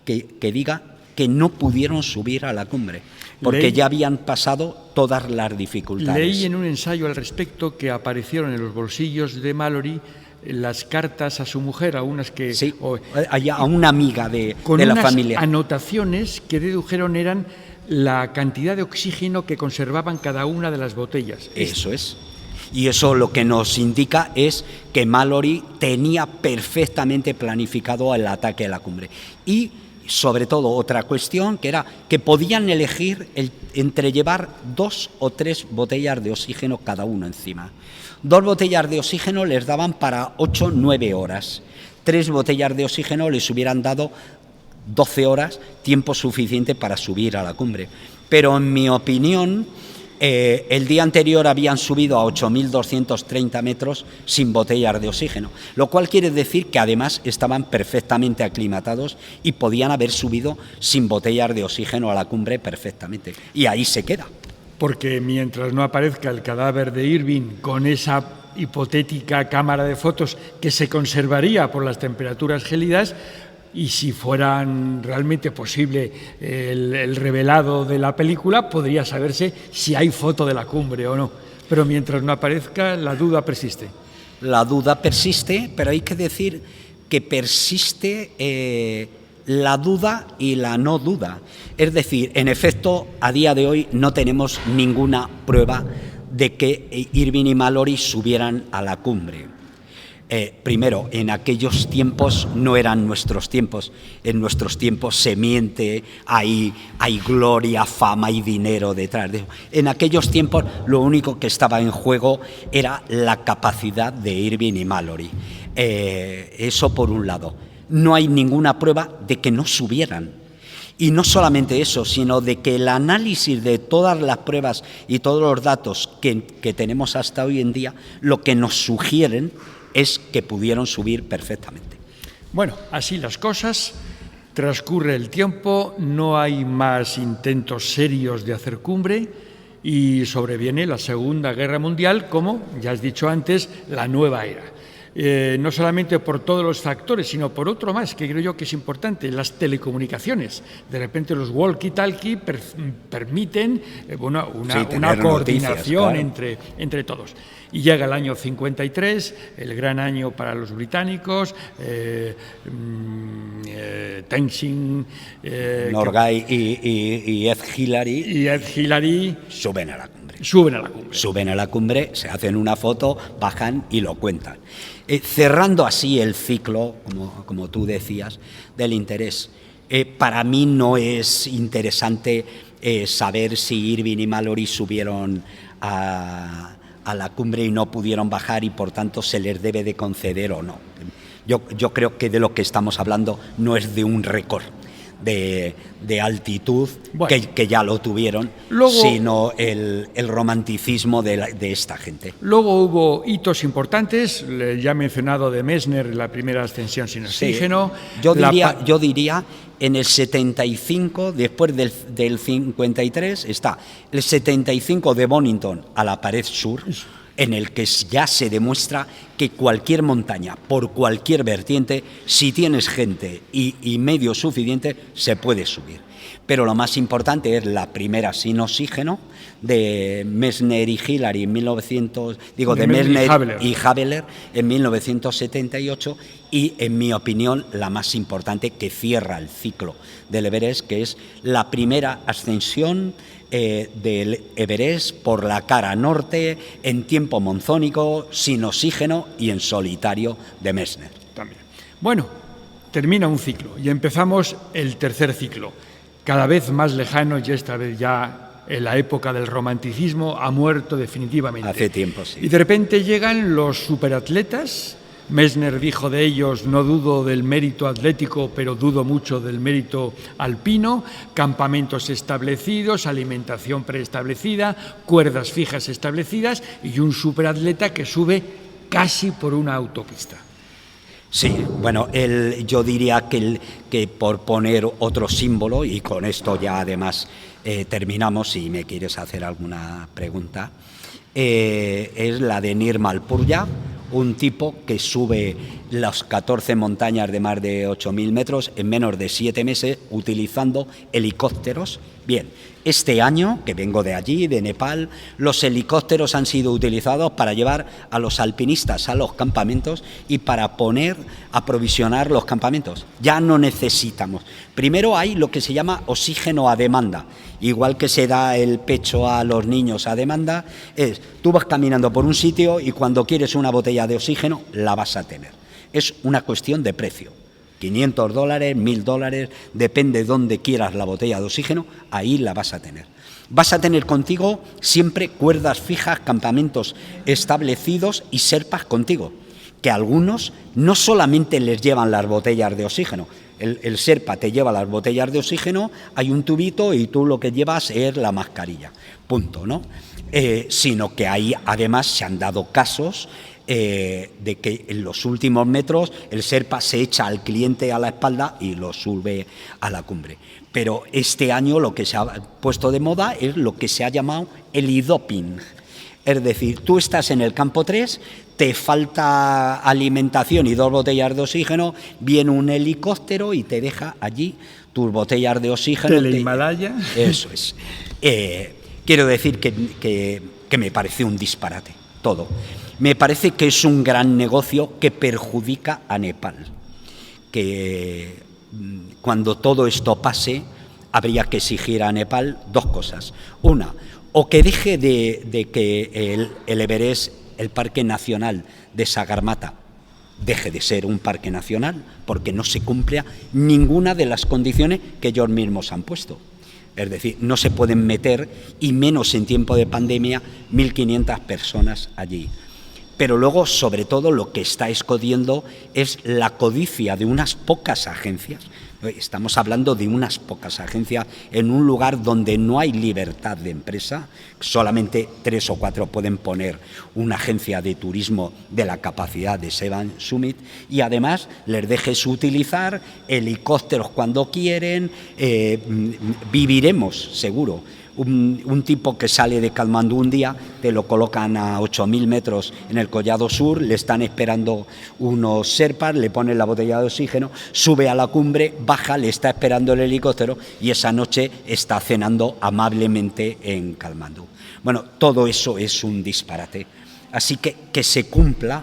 que diga que no pudieron subir a la cumbre, porque ya habían pasado todas las dificultades. Leí en un ensayo al respecto que aparecieron en los bolsillos de Mallory las cartas a su mujer, a unas que... Sí, a una amiga de la familia. Con unas anotaciones que dedujeron eran la cantidad de oxígeno que conservaban cada una de las botellas. Eso es. Y eso lo que nos indica es que Mallory tenía perfectamente planificado el ataque a la cumbre. Y, sobre todo, otra cuestión, que era que podían elegir entre llevar 2 o 3 botellas de oxígeno cada uno encima. 2 botellas de oxígeno les daban para 8 o 9 horas. 3 botellas de oxígeno les hubieran dado 12 horas, tiempo suficiente para subir a la cumbre. Pero en mi opinión, el día anterior habían subido a 8.230 metros sin botellas de oxígeno, lo cual quiere decir que además estaban perfectamente aclimatados y podían haber subido sin botellas de oxígeno a la cumbre perfectamente. Y ahí se queda. Porque mientras no aparezca el cadáver de Irving con esa hipotética cámara de fotos que se conservaría por las temperaturas gélidas, y si fueran realmente posible el revelado de la película, podría saberse si hay foto de la cumbre o no. Pero mientras no aparezca, la duda persiste. La duda persiste, pero hay que decir que persiste la duda y la no duda. Es decir, en efecto, a día de hoy no tenemos ninguna prueba de que Irving y Mallory subieran a la cumbre. Primero, en aquellos tiempos no eran nuestros tiempos. En nuestros tiempos se miente, hay gloria, fama y dinero detrás de eso. En aquellos tiempos lo único que estaba en juego era la capacidad de Irving y Mallory. Eso por un lado. No hay ninguna prueba de que no subieran. Y no solamente eso, sino de que el análisis de todas las pruebas y todos los datos que tenemos hasta hoy en día, lo que nos sugieren es que pudieron subir perfectamente. Bueno, así las cosas, transcurre el tiempo, no hay más intentos serios de hacer cumbre y sobreviene la Segunda Guerra Mundial, como ya has dicho antes, la nueva era. No solamente por todos los factores, sino por otro más, que creo yo que es importante, las telecomunicaciones. De repente los walkie-talkie permiten una coordinación noticias, claro, entre todos. Y llega el año 53, el gran año para los británicos, Tenzing, Norgay y Ed Hillary suben a la cumbre. Suben a la cumbre, se hacen una foto, bajan y lo cuentan. Cerrando así el ciclo, como tú decías, del interés. Para mí no es interesante saber si Irving y Mallory subieron a la cumbre y no pudieron bajar y por tanto se les debe de conceder o no. Yo creo que de lo que estamos hablando no es de un récord de altitud, bueno, que ya lo tuvieron, luego, sino el romanticismo de esta gente. Luego hubo hitos importantes, ya he mencionado de Messner, la primera ascensión sin oxígeno. Sí. Yo diría en el 75, después del 53, está el 75 de Bonington a la pared sur, en el que ya se demuestra que cualquier montaña, por cualquier vertiente, si tienes gente y medio suficiente, se puede subir. pero lo más importante es la primera sin oxígeno de Messner y Hillary en 1900, de Messner y Habeler en 1978, y en mi opinión la más importante, que cierra el ciclo del Everest, que es la primera ascensión del Everest por la cara norte en tiempo monzónico, sin oxígeno y en solitario, de Messner. También. Bueno, termina un ciclo y empezamos el tercer ciclo, cada vez más lejano, y esta vez ya en la época del romanticismo ha muerto definitivamente. Hace tiempo, sí. Y de repente llegan los superatletas. Messner dijo de ellos: no dudo del mérito atlético, pero dudo mucho del mérito alpino. Campamentos establecidos, alimentación preestablecida, cuerdas fijas establecidas y un superatleta que sube casi por una autopista. Sí, bueno, yo diría que por poner otro símbolo, y con esto ya además terminamos, si me quieres hacer alguna pregunta, es la de Nirmal Purja, un tipo que sube las 14 montañas de más de 8.000 metros en menos de 7 meses utilizando helicópteros. Bien, este año, que vengo de allí, de Nepal, los helicópteros han sido utilizados para llevar a los alpinistas a los campamentos y para aprovisionar los campamentos. Ya no necesitamos. Primero hay lo que se llama oxígeno a demanda. Igual que se da el pecho a los niños a demanda, tú vas caminando por un sitio y cuando quieres una botella de oxígeno la vas a tener. Es una cuestión de precio. $500, $1.000, depende de dónde quieras la botella de oxígeno, ahí la vas a tener. Vas a tener contigo siempre cuerdas fijas, campamentos establecidos y sherpas contigo, que algunos no solamente les llevan las botellas de oxígeno. El sherpa te lleva las botellas de oxígeno, hay un tubito y tú lo que llevas es la mascarilla, punto, ¿no? Sino que ahí además se han dado casos de que en los últimos metros el sherpa se echa al cliente a la espalda y lo sube a la cumbre. Pero este año lo que se ha puesto de moda es lo que se ha llamado helidoping. Es decir, tú estás en el campo 3, te falta alimentación y 2 botellas de oxígeno, viene un helicóptero y te deja allí tus botellas de oxígeno. ¿Del Himalaya? Eso es. Quiero decir que me parece un disparate, todo. Me parece que es un gran negocio que perjudica a Nepal, que cuando todo esto pase habría que exigir a Nepal 2 cosas. Una, o que deje de que el Everest, el Parque Nacional de Sagarmatha, deje de ser un parque nacional porque no se cumple ninguna de las condiciones que ellos mismos han puesto. Es decir, no se pueden meter, y menos en tiempo de pandemia, 1.500 personas allí. Pero luego, sobre todo, lo que está escondiendo es la codicia de unas pocas agencias. Estamos hablando de unas pocas agencias en un lugar donde no hay libertad de empresa. Solamente 3 o 4 pueden poner una agencia de turismo de la capacidad de Sevan Summit, y además les dejes utilizar helicópteros cuando quieren. Viviremos, seguro. Un tipo que sale de Katmandú un día, te lo colocan a 8.000 metros en el Collado Sur, le están esperando unos sherpas, le ponen la botella de oxígeno, sube a la cumbre, baja, le está esperando el helicóptero y esa noche está cenando amablemente en Katmandú. Bueno, todo eso es un disparate. Así que se cumpla,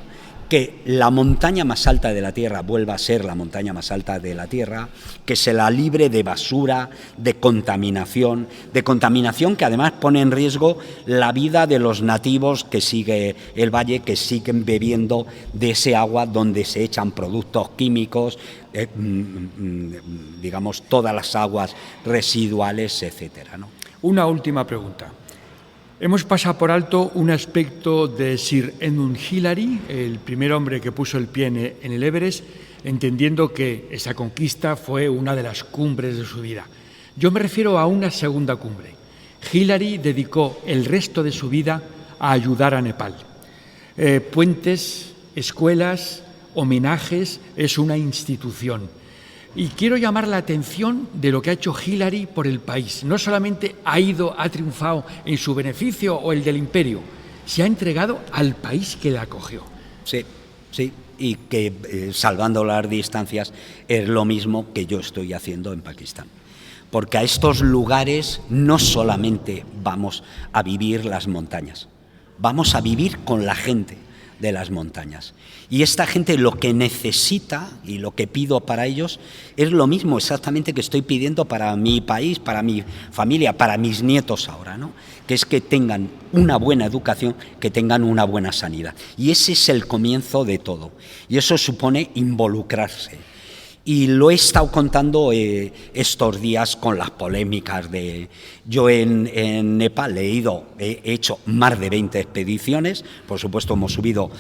que la montaña más alta de la Tierra vuelva a ser la montaña más alta de la Tierra, que se la libre de basura, de contaminación que además pone en riesgo la vida de los nativos que sigue el valle, que siguen bebiendo de ese agua donde se echan productos químicos, digamos, todas las aguas residuales, etcétera, ¿no? Una última pregunta. Hemos pasado por alto un aspecto de Sir Edmund Hillary, el primer hombre que puso el pie en el Everest, entendiendo que esa conquista fue una de las cumbres de su vida. Yo me refiero a una segunda cumbre. Hillary dedicó el resto de su vida a ayudar a Nepal. Puentes, escuelas, homenajes, es una institución. Y quiero llamar la atención de lo que ha hecho Hillary por el país. No solamente ha triunfado en su beneficio o el del imperio, se ha entregado al país que la acogió. Sí, y que salvando las distancias es lo mismo que yo estoy haciendo en Pakistán. porque a estos lugares no solamente vamos a vivir las montañas, vamos a vivir con la gente de las montañas. Y esta gente lo que necesita y lo que pido para ellos es lo mismo exactamente que estoy pidiendo para mi país, para mi familia, para mis nietos ahora, ¿no? Que es que tengan una buena educación, que tengan una buena sanidad. Y ese es el comienzo de todo. Y eso supone involucrarse. Y lo he estado contando estos días con las polémicas de... Yo en Nepal he hecho más de 20 expediciones, por supuesto hemos subido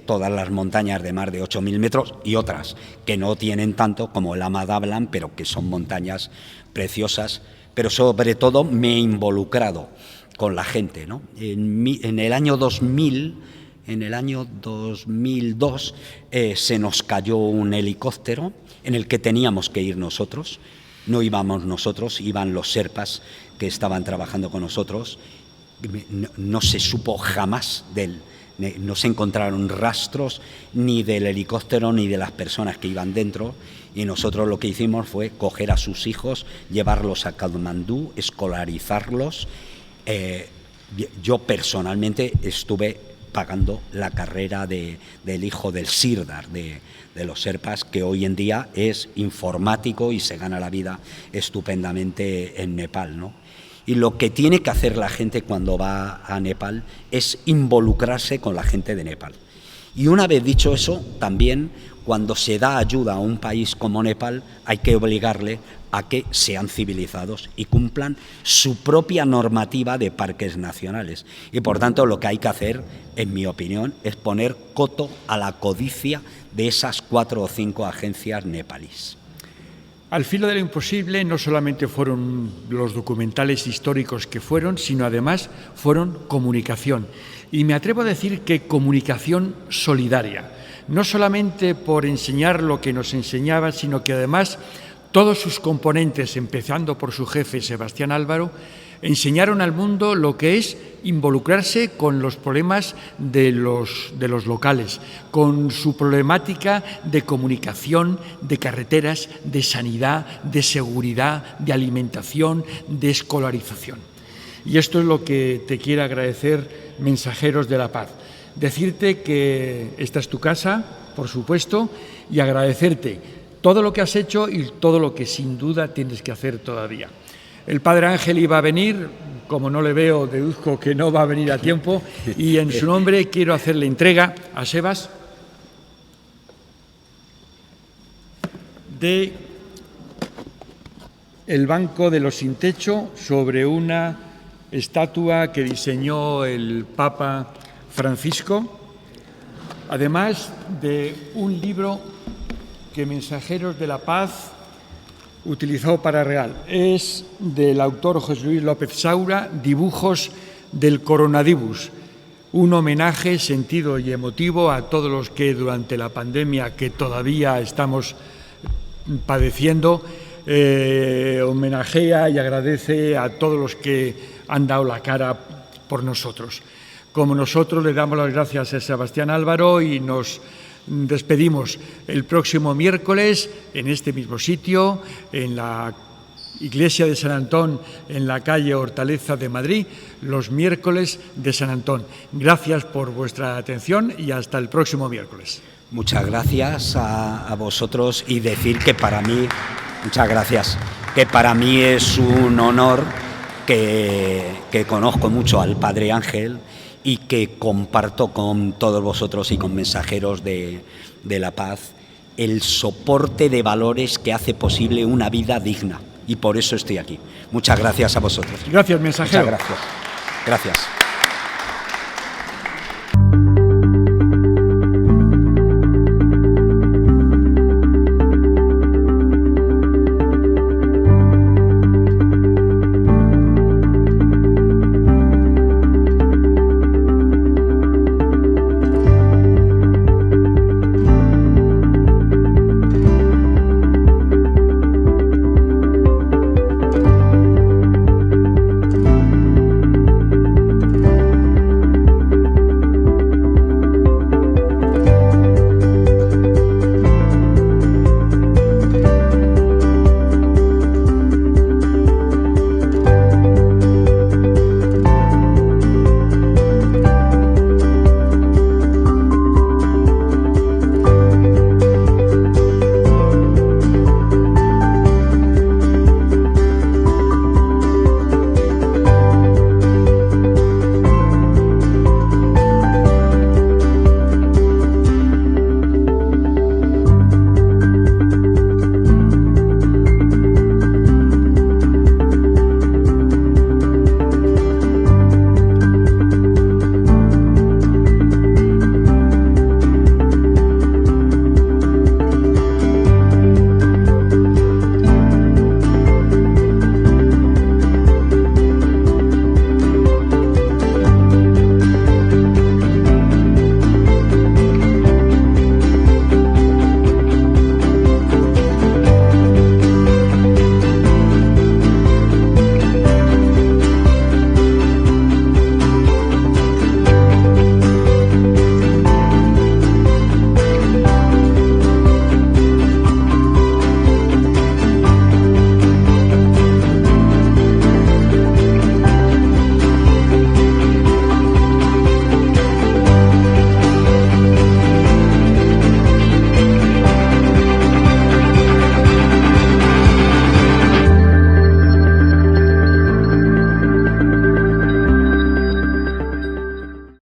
todas las montañas de más de 8.000 metros y otras que no tienen tanto como el Ama Dablam, pero que son montañas preciosas, pero sobre todo me he involucrado con la gente, ¿no? En el año 2000... En el año 2002 se nos cayó un helicóptero en el que teníamos que ir nosotros. No íbamos nosotros, iban los sherpas que estaban trabajando con nosotros. No se supo jamás no se encontraron rastros ni del helicóptero ni de las personas que iban dentro. Y nosotros lo que hicimos fue coger a sus hijos, llevarlos a Katmandú, escolarizarlos. Yo personalmente estuve pagando la carrera del hijo del Sirdar, de los Sherpas, que hoy en día es informático y se gana la vida estupendamente en Nepal, ¿no? Y lo que tiene que hacer la gente cuando va a Nepal es involucrarse con la gente de Nepal. Y una vez dicho eso, también cuando se da ayuda a un país como Nepal hay que obligarle a que sean civilizados y cumplan su propia normativa de parques nacionales. Y por tanto lo que hay que hacer, en mi opinión, es poner coto a la codicia de esas 4 o 5 agencias nepalíes. Al filo de lo imposible no solamente fueron los documentales históricos que fueron, sino además fueron comunicación. Y me atrevo a decir que comunicación solidaria. No solamente por enseñar lo que nos enseñaba, sino que además todos sus componentes, empezando por su jefe, Sebastián Álvaro, enseñaron al mundo lo que es involucrarse con los problemas de los locales, con su problemática de comunicación, de carreteras, de sanidad, de seguridad, de alimentación, de escolarización. Y esto es lo que te quiero agradecer, Mensajeros de la Paz. Decirte que esta es tu casa, por supuesto, y agradecerte todo lo que has hecho y todo lo que sin duda tienes que hacer todavía. El Padre Ángel iba a venir, como no le veo, deduzco que no va a venir a tiempo, y en su nombre quiero hacerle entrega a Sebas de el Banco de los Sin Techo sobre una estatua que diseñó el Papa Francisco, además de un libro que Mensajeros de la Paz utilizó para Real. Es del autor José Luis López Saura, Dibujos del Coronadibus, un homenaje sentido y emotivo a todos los que durante la pandemia que todavía estamos padeciendo, homenajea y agradece a todos los que han dado la cara por nosotros. Como nosotros le damos las gracias a Sebastián Álvaro y nos despedimos el próximo miércoles en este mismo sitio, en la Iglesia de San Antón, en la calle Hortaleza de Madrid, los miércoles de San Antón. Gracias por vuestra atención y hasta el próximo miércoles. Muchas gracias a vosotros y decir que para mí, muchas gracias, que para mí es un honor que conozco mucho al Padre Ángel y que comparto con todos vosotros y con Mensajeros de la Paz el soporte de valores que hace posible una vida digna. Y por eso estoy aquí. Muchas gracias a vosotros. Gracias, Mensajero. Muchas gracias. Gracias.